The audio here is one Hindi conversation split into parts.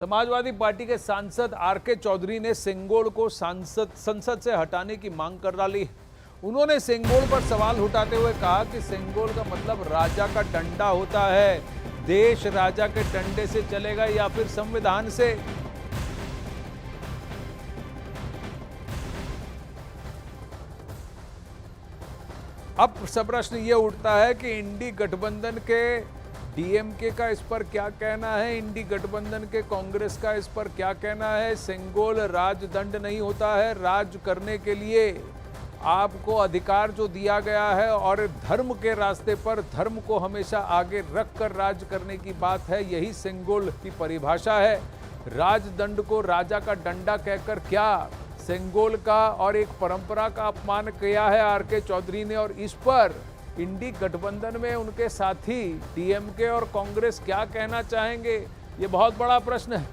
समाजवादी पार्टी के सांसद आरके चौधरी ने सेंगोल को संसद से हटाने की मांग कर डाली। उन्होंने सेंगोल पर सवाल उठाते हुए कहा कि सेंगोल का मतलब राजा का डंडा होता है। देश राजा के डंडे से चलेगा या फिर संविधान से। अब सब प्रश्न यह उठता है कि इंडी गठबंधन के डीएमके का इस पर क्या कहना है, इंडी गठबंधन के कांग्रेस का इस पर क्या कहना है। सेंगोल राजदंड नहीं होता है। राज करने के लिए आपको अधिकार जो दिया गया है और धर्म के रास्ते पर धर्म को हमेशा आगे रखकर राज करने की बात है, यही सेंगोल की परिभाषा है। राजदंड को राजा का डंडा कहकर क्या सेंगोल का और एक परंपरा का अपमान किया है आरके चौधरी ने। और इस पर इंडी गठबंधन में उनके साथी डीएमके और कांग्रेस क्या कहना चाहेंगे, ये बहुत बड़ा प्रश्न है।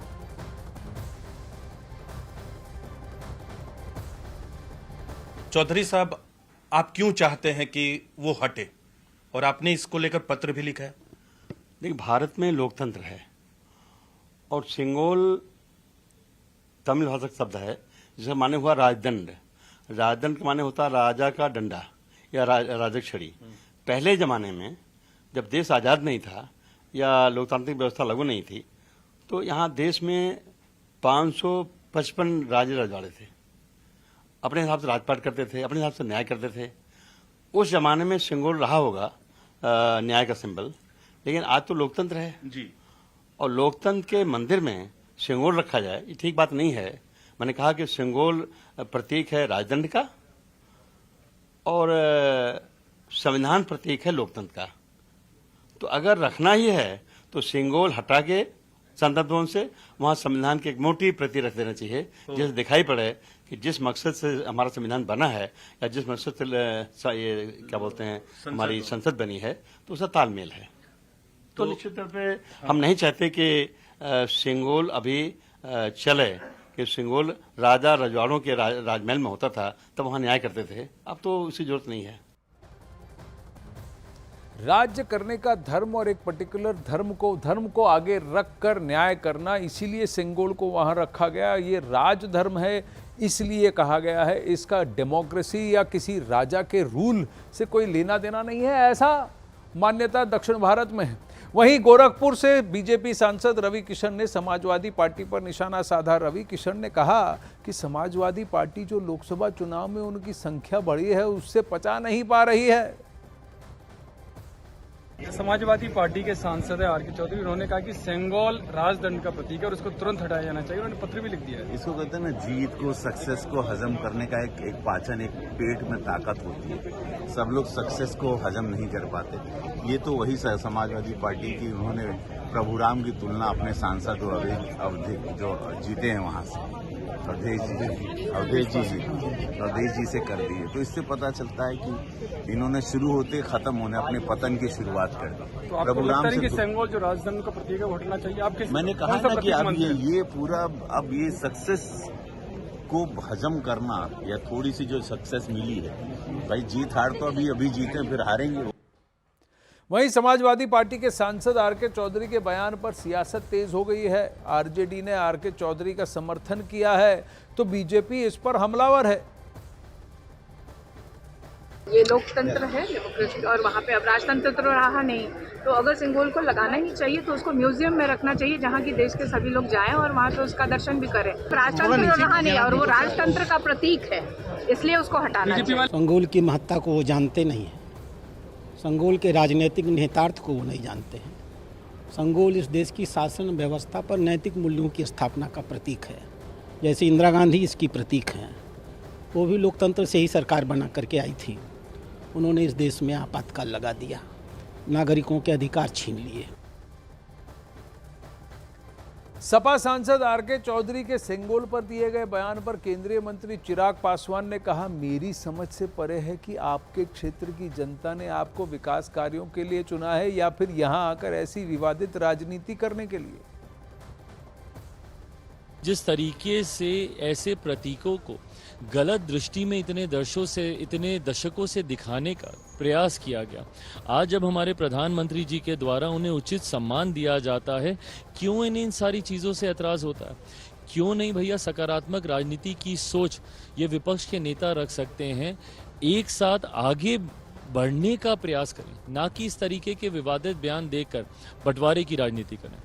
चौधरी साहब, आप क्यों चाहते हैं कि वो हटे, और आपने इसको लेकर पत्र भी लिखा है? देखिए, भारत में लोकतंत्र है और सेंगोल तमिल भाषा का शब्द है जिसका माने हुआ राजदंड। राजदंड का माने होता है राजा का डंडा या राजक छड़ी। पहले जमाने में जब देश आज़ाद नहीं था या लोकतांत्रिक व्यवस्था लागू नहीं थी, तो यहाँ देश में 555 राजे रजवाड़े थे। अपने हिसाब से राजपाट करते थे, अपने हिसाब से न्याय करते थे। उस जमाने में सेंगोल रहा होगा न्याय का सिंबल, लेकिन आज तो लोकतंत्र है जी, और लोकतंत्र के मंदिर में सेंगोल रखा जाए, ये ठीक बात नहीं है। मैंने कहा कि सेंगोल प्रतीक है राजदंड का और संविधान प्रतीक है लोकतंत्र का। तो अगर रखना ही है तो सेंगोल हटा के संसद भवन से वहां संविधान की एक मोटी प्रति रख देना चाहिए, जिससे दिखाई पड़े कि जिस मकसद से हमारा संविधान बना है या जिस मकसद से ये क्या बोलते हैं हमारी संसद बनी है, तो उसका तालमेल है। तो निश्चित तौर पे हम नहीं चाहते कि सेंगोल अभी चले कि सेंगोल राजा रजवाड़ों के राजमहल में होता था तब वहां न्याय करते थे। अब तो उसकी जरूरत नहीं है। राज्य करने का धर्म और एक पर्टिकुलर धर्म को आगे रखकर न्याय करना, इसीलिए सेंगोल को वहां रखा गया। ये राजधर्म है इसलिए कहा गया है। इसका डेमोक्रेसी या किसी राजा के रूल से कोई लेना देना नहीं है, ऐसा मान्यता दक्षिण भारत में है। वहीं गोरखपुर से बीजेपी सांसद रवि किशन ने समाजवादी पार्टी पर निशाना साधा। रवि किशन ने कहा कि समाजवादी पार्टी जो लोकसभा चुनाव में उनकी संख्या बढ़ी है उससे पचा नहीं पा रही है। समाजवादी पार्टी के सांसद है आरके चौधरी, उन्होंने कहा कि सेंगोल राजदंड का प्रतीक है और इसको तुरंत हटाया जाना चाहिए। उन्होंने पत्र भी लिख दिया है। इसको कहते हैं ना, जीत को सक्सेस को हजम करने का एक पाचन, एक पेट में ताकत होती है। सब लोग सक्सेस को हजम नहीं कर पाते। ये तो वही समाजवादी पार्टी की, उन्होंने प्रभुराम की तुलना अपने सांसद जो जीते हैं वहां से अवधेश जी से कर दी है। तो इससे पता चलता है कि इन्होंने शुरू होते खत्म होने अपने पतन की शुरुआत कर दी। तो आपको लगता है कि सेंगोल जो राजदंड का प्रतीक है वो हटना चाहिए? आप मैंने कहा ना कि अब ये पूरा अब ये सक्सेस को हजम करना या थोड़ी सी जो सक्सेस मिली है, भाई जीत हार तो अभी जीते फिर हारेंगे। वहीं समाजवादी पार्टी के सांसद आरके चौधरी के बयान पर सियासत तेज हो गई है। आरजेडी ने आरके चौधरी का समर्थन किया है तो बीजेपी इस पर हमलावर है। ये लोकतंत्र है, डेमोक्रेसी, और वहाँ पे अब राजतंत्र तो रहा नहीं। तो अगर सेंगोल को लगाना ही चाहिए तो उसको म्यूजियम में रखना चाहिए, जहाँ की देश के सभी लोग जाएं और वहाँ पे उसका दर्शन भी करें। राजतंत्र रहा नहीं और वो राजतंत्र का प्रतीक है, इसलिए उसको हटाना चाहिए। सेंगोल की महत्ता को वो जानते नहीं है। सेंगोल के राजनीतिक निहितार्थ को वो नहीं जानते हैं। सेंगोल इस देश की शासन व्यवस्था पर नैतिक मूल्यों की स्थापना का प्रतीक है, जैसे इंदिरा गांधी इसकी प्रतीक हैं। वो भी लोकतंत्र से ही सरकार बना करके आई थी। उन्होंने इस देश में आपातकाल लगा दिया, नागरिकों के अधिकार छीन लिए। सपा सांसद आरके चौधरी के सेंगोल पर दिए गए बयान पर केंद्रीय मंत्री चिराग पासवान ने कहा, मेरी समझ से परे है कि आपके क्षेत्र की जनता ने आपको विकास कार्यों के लिए चुना है या फिर यहां आकर ऐसी विवादित राजनीति करने के लिए। जिस तरीके से ऐसे प्रतीकों को गलत दृष्टि में इतने दशकों से दिखाने का प्रयास किया गया, आज जब हमारे प्रधानमंत्री जी के द्वारा उन्हें उचित सम्मान दिया जाता है, क्यों इन्हें इन सारी चीज़ों से एतराज़ होता है? क्यों नहीं भैया? सकारात्मक राजनीति की सोच ये विपक्ष के नेता रख सकते हैं, एक साथ आगे बढ़ने का प्रयास करें, ना कि इस तरीके के विवादित बयान देकर बंटवारे की राजनीति करें।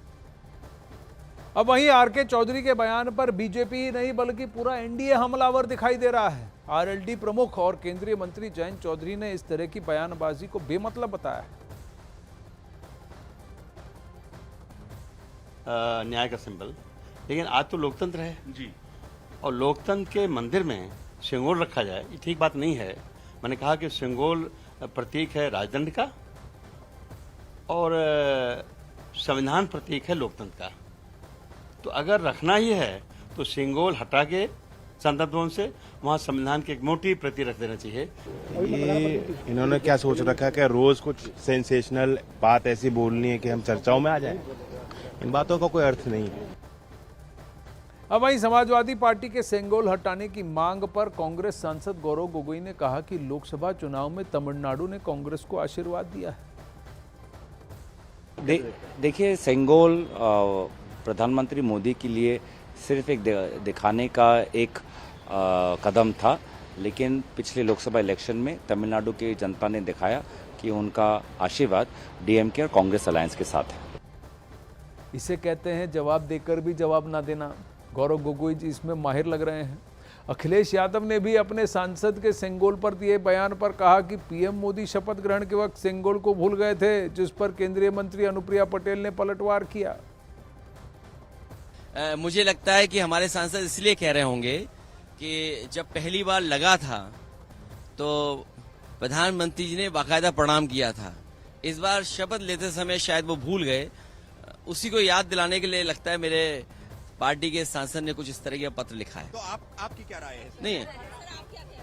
अब वहीं आरके चौधरी के बयान पर बीजेपी ही नहीं बल्कि पूरा एनडीए हमलावर दिखाई दे रहा है। आरएलडी प्रमुख और केंद्रीय मंत्री जयंत चौधरी ने इस तरह की बयानबाजी को बेमतलब बताया है। न्याय का सिंबल, लेकिन आज तो लोकतंत्र है जी, और लोकतंत्र के मंदिर में सिंगोल रखा जाए ये ठीक बात नहीं है। मैंने कहा कि सिंगोल प्रतीक है राजदंड का और संविधान प्रतीक है लोकतंत्र का। तो अगर रखना ही है तो सिंगोल हटा के संसद भवन से वहाँ संविधान की एक मोटी प्रति रख देना चाहिए। ये इन्होंने क्या सोच रखा है कि रोज कुछ सेंसेशनल बात ऐसी बोलनी है कि हम चर्चाओं में आ जाएं? इन बातों का कोई अर्थ नहीं है। अब वहीं समाजवादी पार्टी के सेंगोल हटाने की मांग पर कांग्रेस सांसद गौरव गोगोई ने कहा कि लोकसभा चुनाव में तमिलनाडु ने कांग्रेस को आशीर्वाद दिया है। देखिए, सेंगोल प्रधानमंत्री मोदी के लिए सिर्फ एक दिखाने का एक कदम था, लेकिन पिछले लोकसभा इलेक्शन में तमिलनाडु की जनता ने दिखाया कि उनका आशीर्वाद डीएमके और कांग्रेस अलायंस के साथ है। इसे कहते हैं जवाब देकर भी जवाब ना देना। गौरव गोगोई जी इसमें माहिर लग रहे हैं। अखिलेश यादव ने भी अपने सांसद के सेंगोल पर दिए बयान पर कहा कि पीएम मोदी शपथ ग्रहण के वक्त सेंगोल को भूल गए थे, जिस पर केंद्रीय मंत्री अनुप्रिया पटेल ने पलटवार किया। मुझे लगता है कि हमारे सांसद इसलिए कह रहे होंगे कि जब पहली बार लगा था तो प्रधानमंत्री जी ने बाकायदा प्रणाम किया था। इस बार शपथ लेते समय शायद वो भूल गए, उसी को याद दिलाने के लिए लगता है मेरे पार्टी के सांसद ने कुछ इस तरह का पत्र लिखा है। तो आपकी क्या राय है? नहीं,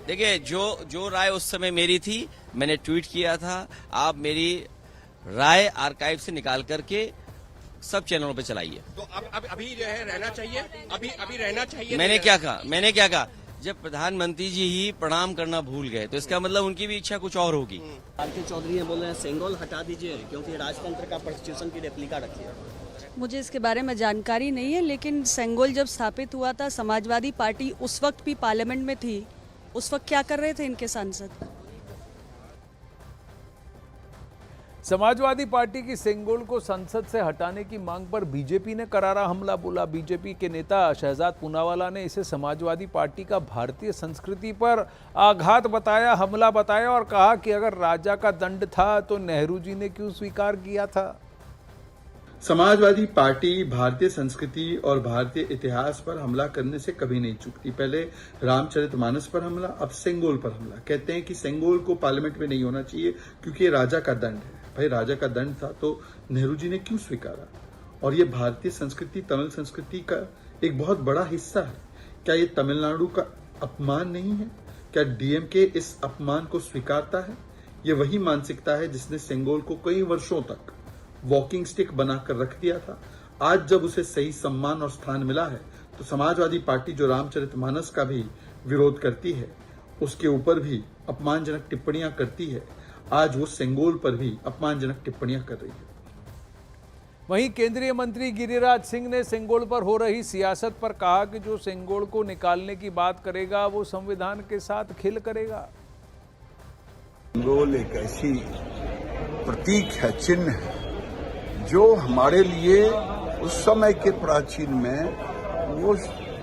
देखिए, जो राय उस समय मेरी थी मैंने ट्वीट किया था। आप मेरी राय आर्काइव से निकाल करके सब चैनलों पे चलाइए। तो अभी जो है रहना चाहिए, अभी रहना चाहिए। मैंने क्या कहा जब प्रधानमंत्री जी ही प्रणाम करना भूल गए तो इसका मतलब उनकी भी इच्छा कुछ और होगी। आरके चौधरी ने बोल रहे हैं सेंगोल हटा दीजिए क्योंकि राजतंत्र का प्रोस्टिट्यूशन की रेप्लिका रखी है। मुझे इसके बारे में जानकारी नहीं है, लेकिन सेंगोल जब स्थापित हुआ था समाजवादी पार्टी उस वक्त भी पार्लियामेंट में थी। उस वक्त क्या कर रहे थे इनके सांसद? समाजवादी पार्टी की सेंगोल को संसद से हटाने की मांग पर बीजेपी ने करारा हमला बोला। बीजेपी के नेता शहजाद पूनावाला ने इसे समाजवादी पार्टी का भारतीय संस्कृति पर आघात बताया, हमला बताया और कहा कि अगर राजा का दंड था तो नेहरू जी ने क्यों स्वीकार किया था। समाजवादी पार्टी भारतीय संस्कृति और भारतीय इतिहास पर हमला करने से कभी नहीं चूकती। पहले रामचरितमानस पर हमला, अब सेंगोल पर हमला। कहते हैं कि सेंगोल को पार्लियामेंट में नहीं होना चाहिए क्योंकि ये राजा का दंड है। भाई, राजा का दंड था तो नेहरू जी ने क्यों स्वीकारा? और ये भारतीय संस्कृति, तमिल संस्कृति का एक बहुत बड़ा हिस्सा है। क्या ये तमिलनाडु का अपमान नहीं है? क्या डीएमके इस अपमान को स्वीकारता है? ये वही मानसिकता है जिसने सेंगोल को कई वर्षों तक वॉकिंग स्टिक बनाकर रख दिया था। आज जब उसे सही सम्मान और स्थान मिला है तो समाजवादी पार्टी जो रामचरितमानस का भी विरोध करती है, उसके ऊपर भी अपमानजनक टिप्पणियां करती है, आज वो सेंगोल पर भी अपमानजनक टिप्पणियां कर रही है। वहीं केंद्रीय मंत्री गिरिराज सिंह ने सेंगोल पर हो रही सियासत पर कहा कि जो सेंगोल को निकालने की बात करेगा वो संविधान के साथ खेल करेगा। सेंगोल एक ऐसी प्रतीक है, चिन्ह है, जो हमारे लिए उस समय के प्राचीन में वो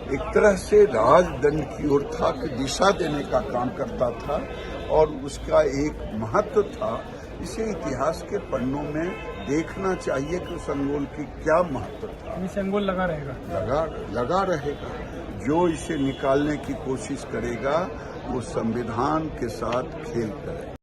एक तरह से राजदंड की ओर था कि दिशा देने का काम करता था और उसका एक महत्व था। इसे इतिहास के पन्नों में देखना चाहिए कि सेंगोल की क्या महत्व था। सेंगोल लगा रहेगा। जो इसे निकालने की कोशिश करेगा वो संविधान के साथ खेल करेगा।